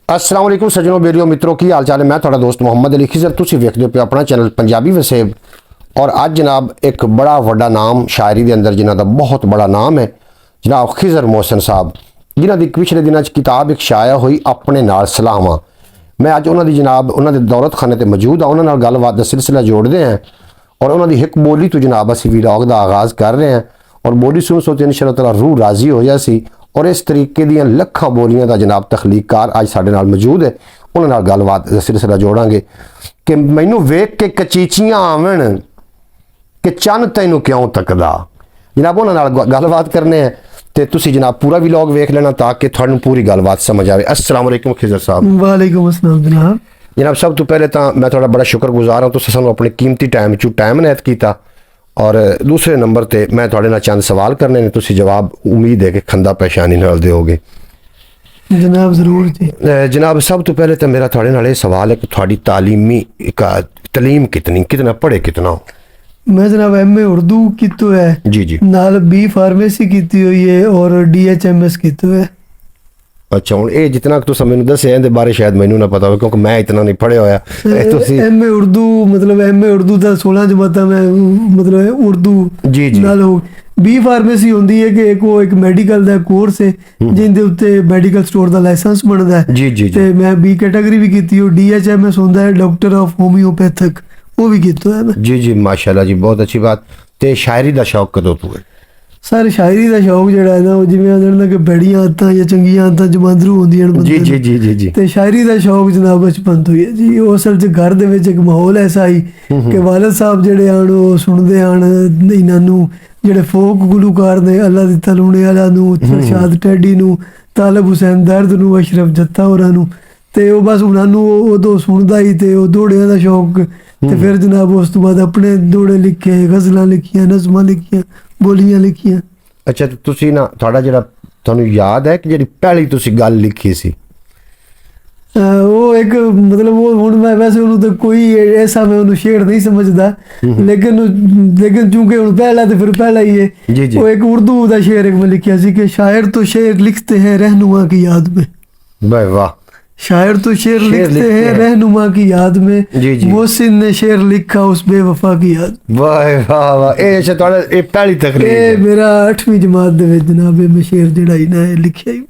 अस्सलाम वालेकुम सज्जनों बेरियो मित्रों की हाल चाल है। मैं थोड़ा दोस्त मोहम्मद अली खिजर तुसी वेखदे पे अपना चैनल पंजाबी वसेब। और अज जनाब एक बड़ा वड्डा नाम शायरी के अंदर जिन्हों का बहुत बड़ा नाम है जनाब खिजर मोहसन साहब, जिन्हों की पिछले दिनों किताब एक शाया हुई अपने नाल सलाहवां। मैं अज उन्होंने जनाब उन्होंने दौलत खाने पर मौजूद हाँ, उन्होंने गलबात का सिलसिला जोड़ते हैं और उन्होंने एक बोली तो जनाब असी वीलॉग का आगाज़ कर रहे हैं। और बोली सुन सो तो इंशाअल्लाह ताला रूह राजी हो जासी। और इस तरीके दी लखां बोलियां का जनाब तखलीकार अज साडे नाल मौजूद है, उन्होंने गलबात का सिलसिला जोड़ांगे कि मैनू वेख के कचीचियां आवन कि चन तैनू क्यों तकदा। जनाब उन्होंने गलबात करने हैं तो तुसी जनाब पूरा व्लॉग वेख लेना ताकि तुहानू पूरी गलबात समझ आए। अस्सलाम वालेकुम खिजर साहब। वालेकुम अस्सलाम जनाब। जनाब सब तो पहले तो मैं थोड़ा बड़ा शुक्रगुजार हाँ, तुसीं सानू अपने कीमती टाइम चू टाइम नैत किया। और दूसरे नंबर ते मैं थोड़े नाल चंद सवाल करने ने, तुसीं जवाब उम्मीद है कि खंदा पेशानी नाल दिओगे जनाब। जरूर जी जनाब। सब तो पहले तो मेरा थोड़े नाल सवाल है कि थोड़ी तालीम कितना पढ़े कितना हो? मैं जनाब MA उर्दू कीतो है जी नाल B फार्मेसी की हुई है और DHMS कीतो है। अच्छा हूँ ये जितना तुम मैंने दसिया इहदे बारे शायद मैनू ना पता हो क्योंकि मैं इतना नहीं पढ़िया होया। MA उर्दू मतलब MA उर्दू का 16 जमाता मैं मतलब उर्दू जी नाल हो। B फार्मेसी होंदी है कि एक मैडिकल का कोर्स है जिंदे उत्ते मैडिकल स्टोर का लाइसेंस बनता है। जी ते मैं B कैटेगरी भी की हो। DHMS होंदा है डॉक्टर ऑफ होम्योपैथिक, वो भी कीतो है मैं। जी माशाल्लाह जी, बहुत अच्छी बात। ते शायरी का शौक कदों तू है? सर शायरी का शौक जड़ा है ना वो जिवें आदन कि बड़ियां आदतां या चंगियां आदतां जमांदरू होंदियां न बंदे जी जी जी जी ते शायरी का शौक जनाब बचपन तो ही है जी। वो असल च घर दे विच एक माहौल ऐसा ही कि वालिद साहब जेड़े आन वो सुनदे आन इन्हां नू जेड़े फोक गुलूकार ने अल्लाह दी तलूने वाला नू, शरशाद टैडी नू, तालिब हुसैन दर्द नू, अशरफ जत्ता होरां नू। ते वो बस उन्हां नू उदों सुनदा ही ते वो दौड़ियां दा शौक ते फिर जनाब उस तो बाद अपने दौड़े लिखे, गज़लां लिखियां, नज़मां लिखियां, बोलियां लिखियां। अच्छा तो तुसी ना थोड़ा जरा तुहानू याद है कि जी पहली तुसी गल लिखी सी? वो एक मतलब वो हुण मैं वैसे उन्होंने तो कोई ऐसा मैं उन्होंने शेर नहीं समझदा, लेकिन चूंकि हुण पहला तो फिर पहला ही है। जी वो एक उर्दू का शेर एक मैं लिखिया सी कि शायर तो शेर लिखते हैं रहनुमा की याद में। भाई वाह। शायर तो शेर लिखते हैं रहनुमा की याद में, जी मोहसिन ने शेर लिखा उस बेवफा की याद। वाह वाह वाह। ये अच्छा थोड़ा ये पहली तकरीर ये मेरा 8वीं जमात दे विच जनाब मैं शेर जेड़ा ही ना लिखिया ही।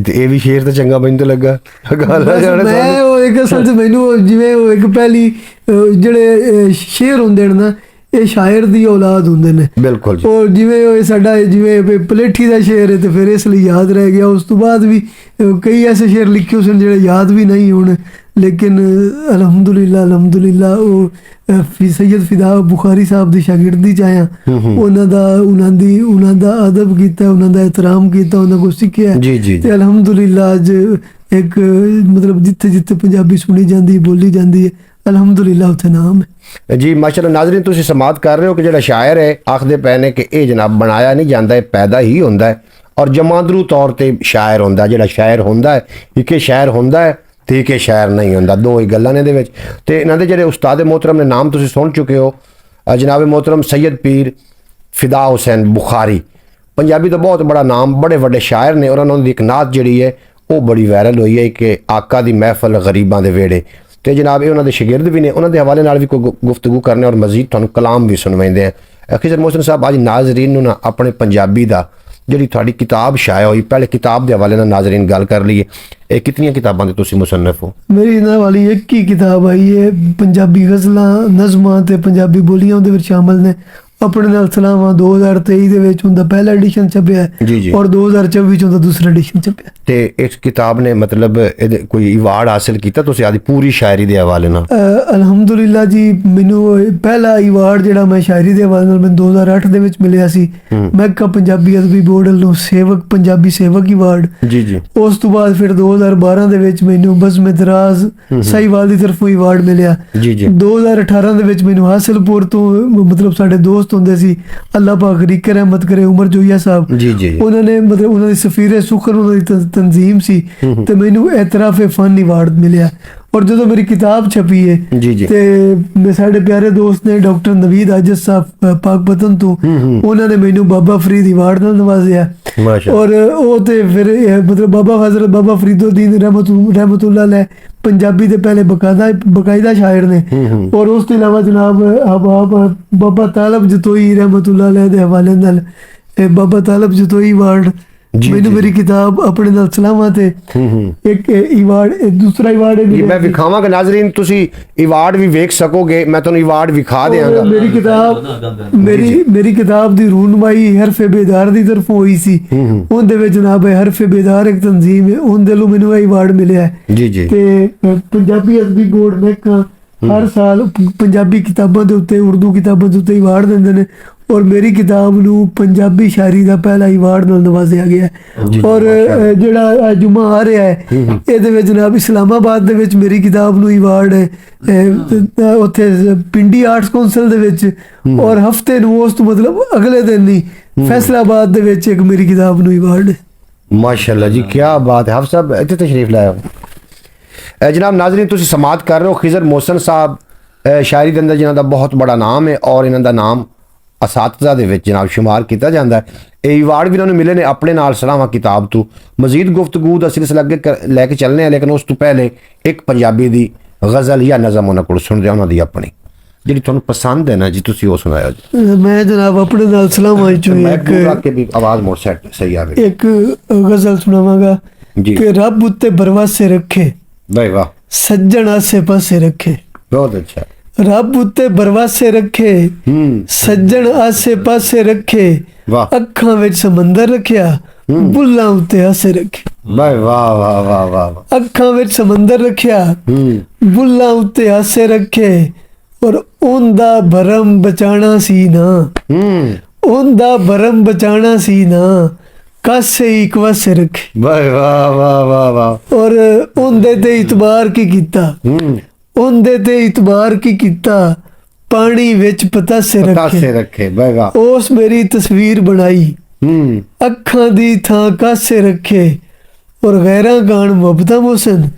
ये भी शेर तो चंगा मैनू लगा। मैं वो एक असल च मैनू जिवें वो एक पहली जेड़े शेर हुंदे ना ये शायर दी औलाद हुंदे ने। बिल्कुल जी। और जिवें साडा जिवें पलेठी दा शेर है तो फिर इसलिए याद रह गया। उस तो बाद भी कई ऐसे शेर लिखे उस जेड़े याद भी नहीं होने, लेकिन अल्हम्दुलिल्लाह वो सैयद फिदा बुखारी साहब दी शागिर्दी च आया, उन्हां दा अदब कीता, उन्हां दा एहतराम कीता, उन्हां को सीखिया ते अल्हम्दुलिल्लाह अज एक मतलब जिथे जिथे पंजाबी सुनी जाती बोली जाती है अल्हम्दुलिल्लाह उत्थे नाम है जी। माशाल्लाह नाज़रीन तुसी समात कर रहे हो कि जो शायर है आखदे पै ने कि ये जनाब बनाया नहीं जाता, पैदा ही होंदा है और जमांदरू तौर पर शायर होंदा। जो शायर होंदा है एक शायर होंदा है तो एक शायर नहीं होंदा, दो ही गल्लां ने दे विच। ते इन्हां दे जेहड़े उस्ताद मोहतरम ने नाम तुसी सुन चुके हो, जनाब मोहतरम सैयद पीर फिदा हुसैन बुखारी, पंजाबी का बहुत बड़ा नाम, बड़े बड़े शायर ने। और उन्होंने एक नात जी है वो बड़ी वायरल हुई है कि आका दी महफल गरीबां दे वेड़े। तो जनाब ये उन्होंने शागिर्द भी ने, उन्होंने हवाले नाल भी कोई गुफ्तगू करने और मजीद तुहानू कलाम भी सुनवाइंदे हैं। खिजर मोहसन साहब अज नाजरीन ना अपने पंजाबी का जी थोड़ी किताब शाया हुई, पहले किताब के हवाले नाजरीन गल कर लीए। कितनी किताबां दे तुसी मुसन्नफ हो? मेरी इन्हां वाली एक ही किताब आई है, पंजाबी गज़लां नज़मां ते पंजाबी बोलियां उहदे विच शामिल ने। अपने नाल सलाहवां 2023 दे विच उहदा पहला एडिशन छपिया है और 2024 च उहदा दूसरा एडिशन छपिया। ते इस किताब ने मतलब कोई अवार्ड हासिल किया तुसी आदी पूरी शायरी दे हवाले नाल? अल्हम्दुलिल्लाह जी मैनू पहला अवार्ड जेड़ा मैं शायरी दे हवाले नाल मैं 2008 दे विच मिलिया सी मैका पंजाबी अदबी बोर्ड ਵੱਲੋਂ सेवक पंजाबी सेवक अवार्ड। जी उस तो बाद फिर 2012 दे विच मैनू बज़्म दराज साहिवाल दी तरफों अवार्ड मिलिया। 2018 दे विच मैनू हासिलपुर तो मतलब साडे दोस्त होंदे सी अल्लाह पाक रिकर रहमत करे उमर जोया साहब, उन्होंने मतलब उन्होंने सफीर सुखर उन्होंने तंजीम सी तो मैनू एतराफ फन अवार्ड मिलिया। ਔਰ ਜਦੋਂ ਮੇਰੀ ਕਿਤਾਬ ਛਪੀ ਹੈ ਜੀ, ਜੀ। ਤੇ ਸਾਡੇ ਪਿਆਰੇ ਦੋਸਤ ਨੇ ਡਾਕਟਰ ਨਵੀਦ ਆਜਦ ਸਾਹਿਬ ਪਾਕਪਤਨ ਤੋਂ, ਉਹਨਾਂ ਨੇ ਮੈਨੂੰ ਬਾਬਾ ਫਰੀਦ ਅਵਾਰਡ ਨਾਲ ਨਵਾਜ਼ਿਆ। ਮਾਸ਼ਾ ਔਰ ਉਹ ਤੇ ਫਿਰ ਮਤਲਬ ਬਾਬਾ ਹਜ਼ਰਤ ਬਾਬਾ ਫਰੀਦੁੱਦੀਨ ਰਹਿਮਤੁल्लाह अलैह ਪੰਜਾਬੀ ਦੇ ਪਹਿਲੇ ਬਕਾਇਦਾ ਸ਼ਾਇਰ ਨੇ। ਔਰ ਉਸ ਤੋਂ ਇਲਾਵਾ ਜਨਾਬ ਬਾਬਾ ਤਾਲਬ ਜਤੋਈ ਰਹਿਮਤੁल्लाह अलैह ਦੇ ਹਵਾਲੇ ਨਾਲ ਬਾਬਾ ਤਾਲਬ ਜਤੋਈ ਅਵਾਰਡ ਮੈਨੂੰ ਮੇਰੀ ਕਿਤਾਬ ਆਪਣੇ ਨਾਲ ਸਲਾਮਾਂ ਤੇ ਇੱਕ ਅਵਾਰਡ, ਦੂਸਰਾ ਅਵਾਰਡ ਜੀ ਮੈਂ ਵਿਖਾਵਾਂਗਾ ਨਾਜ਼ਰੀਨ, ਤੁਸੀਂ ਅਵਾਰਡ ਵੀ ਵੇਖ ਸਕੋਗੇ, ਮੈਂ ਤੁਹਾਨੂੰ ਅਵਾਰਡ ਵਿਖਾ ਦਿਆਂਗਾ। ਮੇਰੀ ਕਿਤਾਬ ਦੀ ਰੂਨਮਾਈ ਹਰਫੇ ਬੇਦਾਰ ਦੀ ਤਰਫੋਂ ਹੋਈ ਸੀ। ਉਹਦੇ ਵਿੱਚ ਜਨਾਬ ਹਰਫੇ ਬੇਦਾਰ ਇੱਕ ਤਨਜ਼ੀਮ ਹੈ, ਉਹਦੇ ਵੱਲੋਂ ਮੈਨੂੰ ਇਹ ਅਵਾਰਡ ਮਿਲਿਆ ਹੈ। ਜੀ ਜੀ। ਤੇ ਪੰਜਾਬੀ ਅਦਬੀ ਬੋਰਡ ਮਹਿਕਮਾ ਹਰ ਸਾਲ ਪੰਜਾਬੀ ਕਿਤਾਬਾਂ ਦੇ ਉੱਤੇ, ਉਰਦੂ ਕਿਤਾਬਾਂ ਦੇ ਉੱਤੇ ਅਵਾਰਡ ਦਿੰਦੇ ਨੇ, ਔਰ ਮੇਰੀ ਕਿਤਾਬ ਨੂੰ ਪੰਜਾਬੀ ਸ਼ਾਇਰੀ ਦਾ ਪਹਿਲਾ ਅਵਾਰਡ ਨਾਲ ਨਵਾਜ਼ਿਆ ਗਿਆ। ਔਰ ਜਿਹੜਾ ਜੁਮਾ ਆ ਰਿਹਾ ਹੈ ਇਹਦੇ ਵਿੱਚ ਜਨਾਬ ਇਸਲਾਮਾਬਾਦ ਦੇ ਵਿੱਚ ਮੇਰੀ ਕਿਤਾਬ ਨੂੰ ਅਵਾਰਡ ਹੈ, ਉੱਥੇ ਪਿੰਡੀ ਆਰਟਸ ਕੌਂਸਲ ਦੇ ਵਿੱਚ, ਔਰ ਹਫਤੇ ਨੂੰ ਉਸ ਤੋਂ ਮਤਲਬ ਅਗਲੇ ਦਿਨ ਹੀ ਫੈਸਲਾਬਾਦ ਦੇ ਵਿੱਚ ਇੱਕ ਮੇਰੀ ਕਿਤਾਬ ਨੂੰ ਅਵਾਰਡ ਹੈ। ਮਾਸ਼ਾਅੱਲਾ ਜੀ, ਕੀ ਬਾਤ ਹੈ। ਹਾਫਿਜ਼ ਸਾਹਿਬ ਇੱਥੇ ਤਸ਼ਰੀਫ ਲਾਇਆ। ਜਨਾਬ ਨਾਜ਼ਰੀਨ, ਤੁਸੀਂ ਸਮਾਤ ਕਰ ਰਹੇ ਹੋ ਖਿਜ਼ਰ ਮੋਹਸਨ ਸਾਹਿਬ, ਸ਼ਾਇਰੀ ਦੇ ਅੰਦਰ ਜਿਨ੍ਹਾਂ ਦਾ ਬਹੁਤ ਬੜਾ ਨਾਮ ਹੈ ਔਰ ਇਹਨਾਂ ਦਾ ਨਾਮ ਅਸਾਤਜ਼ਾ ਦੇ ਵਿੱਚ ਜਨਾਬ ਸ਼ੁਮਾਰ ਕੀਤਾ ਜਾਂਦਾ ਹੈ। ਇਹ ਅਵਾਰਡ ਵੀ ਇਹਨਾਂ ਨੂੰ ਮਿਲੇ ਨੇ ਆਪਣੇ ਨਾਲ ਸਲਾਮਾ ਕਿਤਾਬ ਤੋਂ। ਮਜ਼ੀਦ ਗੁਫ਼ਤਗੂ ਦਾ ਸਿਲਸਿਲਾ ਅੱਗੇ ਲੈ ਕੇ ਚੱਲਨੇ ਆ, ਲੇਕਿਨ ਉਸ ਤੋਂ ਪਹਿਲੇ ਇੱਕ ਪੰਜਾਬੀ ਦੀ ਗਜ਼ਲ ਜਾਂ ਨਜ਼ਮ ਉਹਨਾਂ ਕੋਲ ਸੁਣਦੇ ਹਾਂ, ਉਹਨਾਂ ਦੀ ਆਪਣੀ ਜਿਹੜੀ ਤੁਹਾਨੂੰ ਪਸੰਦ ਹੈ ਨਾ ਜੀ, ਤੁਸੀਂ ਉਹ ਸੁਣਾਇਓ ਜੀ। ਮੈਂ ਜਨਾਬ ਆਪਣੇ ਨਾਲ ਸਲਾਮਾ ਚੋਂ ਕੇ ਵੀ ਆਵਾਜ਼ ਮੋੜ ਸੈਟ ਸਹੀ ਆਵੇ। ਇੱਕ ਗਜ਼ਲ ਸੁਣਾਵਾਂਗਾ ਜੀ। ਕਿ ਰੱਬ ਉੱਤੇ ਬਰਵਾਸੇ ਰੱਖੇ, ਵਾਹ ਵਾਹ, ਸੱਜਣ ਆਸੇ ਪਾਸੇ ਰੱਖੇ। ਬਹੁਤ ਅੱਛਾ। ਰੱਬ ਉੱਤੇ ਬਰਵਾਸੇ ਰੱਖੇ, ਸੱਜਣ ਆਸੇ ਪਾਸੇ ਰੱਖੇ, ਵਾਹ। ਅੱਖਾਂ ਵਿੱਚ ਸਮੁੰਦਰ ਰੱਖਿਆ, ਬੁੱਲਾਂ ਉੱਤੇ ਹਾਸੇ ਰੱਖੇ। ਵਾਹ ਵਾਹ ਵਾਹ ਵਾਹ ਵਾਹ। ਅੱਖਾਂ ਵਿੱਚ ਸਮੁੰਦਰ ਰੱਖਿਆ, ਬੁੱਲਾਂ ਉੱਤੇ ਹਾਸੇ ਰੱਖੇ, ਔਰ ਉਹਦਾ ਭਰਮ ਬਚਾਣਾ ਸੀ ਨਾ, ਉਹਦਾ ਭਰਮ ਬਚਾਣਾ ਸੀ ਨਾ, ਕਾਸੇ ਇੱਕ ਵਾਸੇ ਰੱਖੇ। ਵਾਹ ਵਾਹ ਵਾਹ ਵਾਹ ਵਾਹ। ਔਰ ਉਹਦੇ ਤੇ ਇਤਬਾਰ ਕੀ ਕੀਤਾ, ਉਹਦੇ ਤੇ ਇਤਬਾਰ ਕੀ ਕੀਤਾ, ਪਾਣੀ ਵਿੱਚ ਪਤਾਸੇ ਰੱਖੇ। ਵਾਹ ਵਾਹ। ਉਸ ਮੇਰੀ ਤਸਵੀਰ ਬਣਾਈ, ਅੱਖਾਂ ਦੀ ਥਾਂ ਕਾਸੇ ਰੱਖੇ, ਔਰ ਗੈਰਾਂ ਕਾਣ ਮੁਹੱਬਤਾਂ ਮੋਹਸਨ,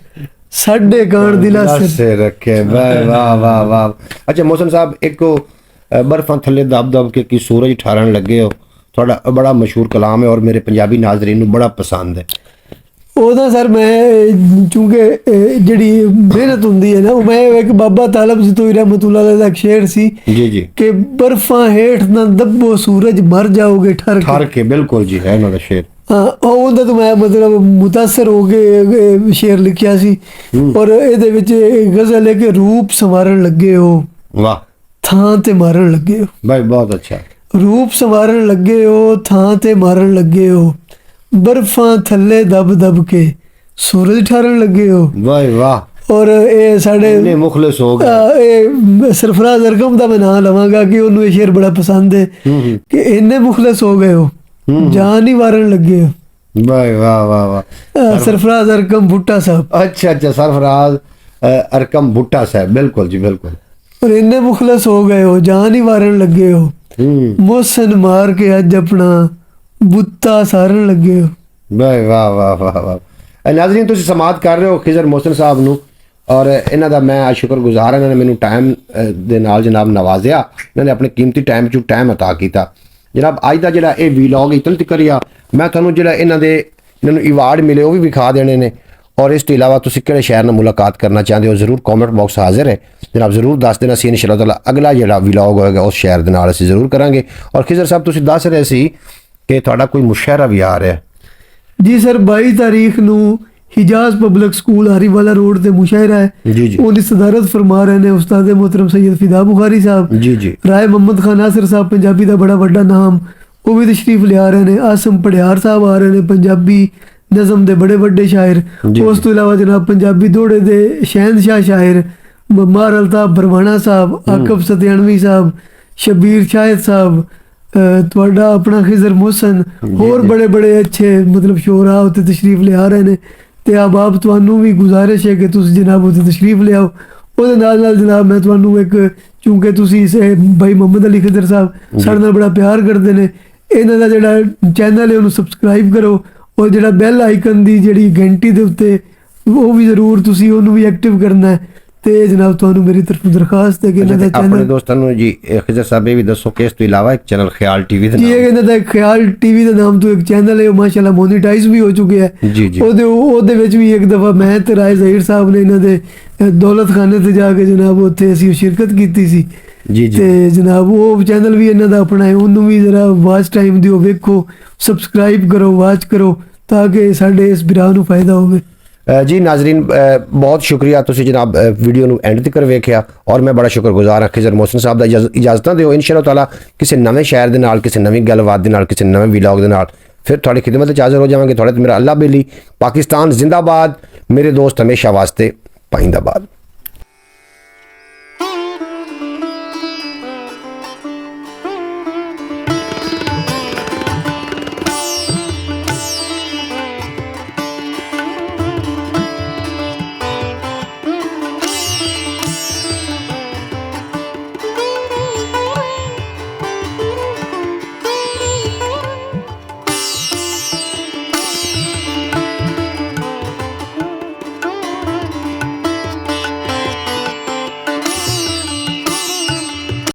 ਸਾਡੇ ਕਾਣ ਦਿਲਾਸੇ ਰੱਖੇ। ਵਾਹ ਵਾਹ ਵਾਹ ਵਾਹ। ਅੱਛਾ ਮੋਹਸਨ ਸਾਹਿਬ, ਇੱਕ ਬਰਫਾਂ ਥੱਲੇ ਦਬ ਦਬ ਕੇ ਕੀ ਸੂਰਜ ਠਾਰਨ ਲੱਗੇ ਹੋ, ਤੁਹਾਡਾ ਬੜਾ ਮਸ਼ਹੂਰ ਕਲਾਮ ਹੈ ਔਰ ਮੇਰੇ ਪੰਜਾਬੀ ਨਾਜ਼ਰੀਨ ਨੂੰ ਬੜਾ ਪਸੰਦ ਹੈ। ਉਹਦਾ ਸਰ ਮੈਂ ਚੂੰਕਿ ਜਿਹੜੀ ਮਿਹਨਤ ਹੁੰਦੀ ਹੈ ਨਾ, ਉਹ ਮੈਂ ਇੱਕ ਬਾਬਾ ਤਾਲਬ ਜਤੋਈ ਰਹਿਮਤੁल्लाह अलैह ਦਾ ਇੱਕ ਸ਼ੇਰ ਸੀ ਜੀ ਜੀ, ਕਿ ਬਰਫਾਂ ਹੇਠ ਨਾ ਦੱਬੋ ਸੂਰਜ, ਮਰ ਜਾਓਗੇ ਠਰ ਕੇ। ਬਿਲਕੁਲ ਜੀ, ਹੈ ਉਹਨਾਂ ਦਾ ਸ਼ੇਰ। ਹਾਂ, ਉਹਦਾ ਤੋਂ ਮੈਂ ਮਤਲਬ ਮੁਤਾਸਰ ਹੋ ਕੇ ਸ਼ੇਰ ਲਿਖਿਆ ਸੀ। ਔਰ ਇਹਦੇ ਵਿੱਚ ਗਜ਼ਲ ਹੈ ਕਿ ਰੂਪ ਸੰਵਾਰਨ ਲੱਗੇ ਹੋ, ਵਾਹ, ਥਾਂ ਤੇ ਮਾਰਨ ਲੱਗੇ ਹੋ। ਭਾਈ ਬਹੁਤ ਅੱਛਾ। ਰੂਪ ਸੰਵਾਰਨ ਲੱਗੇ ਹੋ, ਥਾਂ ਤੇ ਮਾਰਨ ਲੱਗੇ ਹੋ, ਬਰਫਾਂ ਥੱਲੇ ਦਬ ਦਬ ਕੇ ਸੂਰਜ ਠਾਰਨ ਲੱਗੇ ਹੋ। ਵਾਹ ਵਾਹ। ਔਰ ਇਹ ਸਾਡੇ ਮੁਖਲਿਸ ਹੋ ਗਏ। ਇਹ ਸਰਫਰਾਜ਼ ਅਰਕਮ ਦਾ ਮੈਂ ਨਾਂ ਲਵਾਂਗਾ ਕਿ ਉਹਨੂੰ ਇਹ ਸ਼ੇਰ ਬੜਾ ਪਸੰਦ ਹੈ ਕਿ ਇੰਨੇ ਮੁਖਲਿਸ ਹੋ ਗਏ ਹੋ, ਜਾਨ ਹੀ ਵਾਰਨ ਲੱਗੇ ਹੋ। ਵਾਹ ਵਾਹ ਵਾਹ ਵਾਹ। ਸਰਫਰਾਜ਼ ਅਰਕਮ ਭੁੱਟਾ ਸਾਹਿਬ। ਅੱਛਾ ਅੱਛਾ, ਸਰਫਰਾਜ਼ ਅਰਕਮ ਭੁੱਟਾ ਸਾਹਿਬ, ਬਿਲकुल ਜੀ ਬਿल्कुल। ਔਰ ਇੰਨੇ ਮੁਖਲਿਸ ਹੋ ਗਏ ਹੋ, ਜਾਨ ਹੀ ਵਾਰਨ ਲੱਗੇ ਹੋ, ਮੋਹਸਨ ਮਾਰ ਕੇ ਅੱਜ ਆਪਣਾ ਬੁੱਤਾ ਸਾਰਨ ਲੱਗੇ ਹੋ। ਵਾਹ ਵਾਹ ਵਾਹ ਵਾਹ ਵਾਹ। ਨਾਜ਼ਰੀਨ, ਤੁਸੀਂ ਸਮਾਤ ਕਰ ਰਹੇ ਹੋ ਖਿਜ਼ਰ ਮੋਹਸਨ ਸਾਹਿਬ ਨੂੰ, ਔਰ ਇਹਨਾਂ ਦਾ ਮੈਂ ਸ਼ੁਕਰਗੁਜ਼ਾਰ ਹਾਂ। ਇਹਨਾਂ ਨੇ ਮੈਨੂੰ ਟਾਈਮ ਦੇ ਨਾਲ ਜਨਾਬ ਨਵਾਜ਼ਿਆ, ਇਹਨਾਂ ਨੇ ਆਪਣੇ ਕੀਮਤੀ ਟਾਈਮ 'ਚੋਂ ਟਾਈਮ ਅਤਾ ਕੀਤਾ। ਜਨਾਬ ਅੱਜ ਦਾ ਜਿਹੜਾ ਇਹ ਵੀਲੌਗ ਇਤਨ ਤਕਰੀਆ ਮੈਂ ਤੁਹਾਨੂੰ ਜਿਹੜਾ ਇਹਨਾਂ ਨੂੰ ਅਵਾਰਡ ਮਿਲੇ ਉਹ ਵੀ ਵਿਖਾ ਦੇਣੇ ਨੇ, ਔਰ ਇਸ ਤੋਂ ਇਲਾਵਾ ਤੁਸੀਂ ਕਿਹੜੇ ਸ਼ਹਿਰ ਨਾਲ ਮੁਲਾਕਾਤ ਕਰਨਾ ਚਾਹੁੰਦੇ ਹੋ ਜ਼ਰੂਰ ਕਮੈਂਟ ਬਾਕਸ ਹਾਜ਼ਰ ਹੈ ਜਨਾਬ, ਜ਼ਰੂਰ ਦੱਸ ਦੇਣਾ ਸੀ। ਇਨਸ਼ਾਅੱਲਾਹ ਤਾਲਾ ਅਗਲਾ ਜਿਹੜਾ ਵੀਲੌਗ ਹੋਏਗਾ ਉਸ ਸ਼ਹਿਰ ਦੇ ਨਾਲ ਅਸੀਂ ਜ਼ਰੂਰ ਕਰਾਂਗੇ। ਔਰ ਖਿਜ਼ਰ ਸਾਹਿਬ, ਤੁਸੀਂ ਦੱਸ ਰਹੇ ਸੀ ਕਿ ਤੁਹਾਡਾ ਕੋਈ ਮੁਸ਼ਾਇਰਾ ਵੀ ਆ ਰਿਹਾ। ਜੀ ਸਰ, 22 ਤਾਰੀਖ ਨੂੰ हिजाज पब्लिक स्कूल हरीवाला रोड ते मुशायरा है जी जी, उनकी सदारत फरमा रहे ने उस्ताद मोहतरम सैयद फिदा बुखारी साहब जी जी, राय मोहम्मद खान नासिर साहब पंजाबी का बड़ा वड्डा नाम वो भी तशरीफ ले आ रहे हैं। आसम पढ़ियार साहब आ रहे हैं, पंजाबी नज़म के बड़े वड्डे शायर। उस तो इलावा जनाब पंजाबी दौड़े के शहनशाह शायर मार अल्ताफ बरवाना साहब, आकब सत्यानवी साहब, शबीर शाहिद साहब, ਤੁਹਾਡਾ ਆਪਣਾ ਖਿਜ਼ਰ ਮੋਹਸਨ, ਹੋਰ ਬੜੇ ਬੜੇ ਅੱਛੇ ਮਤਲਬ ਸ਼ੋਰਾ ਉੱਤੇ ਤਸ਼ਰੀਫ ਲਿਆ ਰਹੇ ਨੇ। ਤੇ ਆਬਾਬ ਤੁਹਾਨੂੰ ਵੀ ਗੁਜ਼ਾਰਿਸ਼ ਹੈ ਕਿ ਤੁਸੀਂ ਜਨਾਬ ਉੱਤੇ ਤਸ਼ਰੀਫ ਲਿਆਓ। ਉਹਦੇ ਨਾਲ ਨਾਲ ਜਨਾਬ ਮੈਂ ਤੁਹਾਨੂੰ ਇੱਕ, ਚੂੰਕਿ ਤੁਸੀਂ ਭਾਈ ਮੁਹੰਮਦ ਅਲੀ ਖਿਦਰ ਸਾਹਿਬ ਸਾਡੇ ਨਾਲ ਬੜਾ ਪਿਆਰ ਕਰਦੇ ਨੇ, ਇਹਨਾਂ ਦਾ ਜਿਹੜਾ ਚੈਨਲ ਹੈ ਉਹਨੂੰ ਸਬਸਕ੍ਰਾਈਬ ਕਰੋ, ਔਰ ਜਿਹੜਾ ਬੈਲ ਆਈਕਨ ਦੀ ਜਿਹੜੀ ਘੰਟੀ ਦੇ ਉੱਤੇ ਉਹ ਵੀ ਜ਼ਰੂਰ ਤੁਸੀਂ ਉਹਨੂੰ ਵੀ ਐਕਟਿਵ ਕਰਨਾ ਹੈ। ਤੇ ਜਨਾਬ ਤੁਹਾਨੂੰ ਮੇਰੀ ਤਰਫੋਂ ਦਰਖਾਸਤ ਹੈ ਕਿ ਇਹਨਾਂ ਦਾ ਆਪਣੇ ਚੈਨਲ ਦੋਸਤਾਂ ਨੂੰ ਜੀ ਖਿਜ਼ਰ ਸਾਹਿਬ ਇਹ ਵੀ ਦੱਸੋ ਕਿ ਇਸ ਤੋਂ ਇਲਾਵਾ ਇੱਕ ਚੈਨਲ ਖਿਆਲ ਟੀਵੀ ਦੇ ਜੀ ਨਾਮ ਇਹਨਾਂ ਦਾ ਖਿਆਲ ਟੀਵੀ ਦੇ ਨਾਮ ਤੋਂ ਇੱਕ ਚੈਨਲ ਹੈ, ਉਹ ਮਾਸ਼ਾਅੱਲਾ ਮੋਨੀਟਾਈਜ਼ ਵੀ ਹੋ ਚੁੱਕਿਆ ਹੈ। ਜੀ ਜੀ ਉਹਦੇ ਵਿੱਚ ਵੀ ਇੱਕ ਦਫਾ ਮੈਂ ਤੇ ਰਾਏ ਜ਼ਹੀਰ ਸਾਹਿਬ ਨੇ ਇਹਨਾਂ ਦੇ ਦੌਲਤ ਖਾਨੇ ਤੇ ਜਾ ਕੇ ਜਨਾਬ ਉੱਥੇ ਅਸੀਂ ਸ਼ਿਰਕਤ ਕੀਤੀ ਸੀ। ਜੀ ਜੀ ਤੇ ਜਨਾਬ ਉਹ ਚੈਨਲ ਵੀ ਇਹਨਾਂ ਦਾ ਆਪਣਾ ਹੈ, ਉਹਨੂੰ ਵੀ ਜਰਾ ਵਾਚ ਟਾਈਮ ਦਿਓ, ਵੇਖੋ, ਸਬਸਕ੍ਰਾਈਬ ਕਰੋ, ਵਾਚ ਕਰੋ ਤਾਂ ਕਿ ਸਾਡੇ ਇਸ ਵੀਰਾਂ ਨੂੰ ਫਾਇਦਾ ਹੋਵੇ। ਜੀ ਨਾਜ਼ਰੀਨ ਬਹੁਤ ਸ਼ੁਕਰੀਆ ਤੁਸੀਂ ਜਨਾਬ ਵੀਡੀਓ ਨੂੰ ਐਂਡ ਤੱਕ ਵੇਖਿਆ ਔਰ ਮੈਂ ਬੜਾ ਸ਼ੁਕਰਗੁਜ਼ਾਰ ਹਾਂ ਖਿਜ਼ਰ ਮੋਹਸਿਨ ਸਾਹਿਬ ਦਾ। ਇਜਾਜ਼ਤਾਂ ਦਿਓ, ਇਨਸ਼ਾ ਅੱਲਾਹ ਤਾਲਾ ਕਿਸੇ ਨਵੇਂ ਸ਼ਾਇਰ ਦੇ ਨਾਲ, ਕਿਸੇ ਨਵੀਂ ਗੱਲਬਾਤ ਦੇ ਨਾਲ, ਕਿਸੇ ਨਵੇਂ ਵੀਲੌਗ ਦੇ ਨਾਲ ਫਿਰ ਤੁਹਾਡੀ ਖਿਦਮਤ ਵਿੱਚ ਹਾਜ਼ਰ ਹੋ ਜਾਵਾਂਗੇ। ਤੁਹਾਡੇ ਤੇ ਮੇਰਾ ਅੱਲਾ ਬੇਲੀ। ਪਾਕਿਸਤਾਨ ਜ਼ਿੰਦਾਬਾਦ। ਮੇਰੇ ਦੋਸਤ ਹਮੇਸ਼ਾ ਵਾਸਤੇ ਪਾਇੰਦਾਬਾਦ।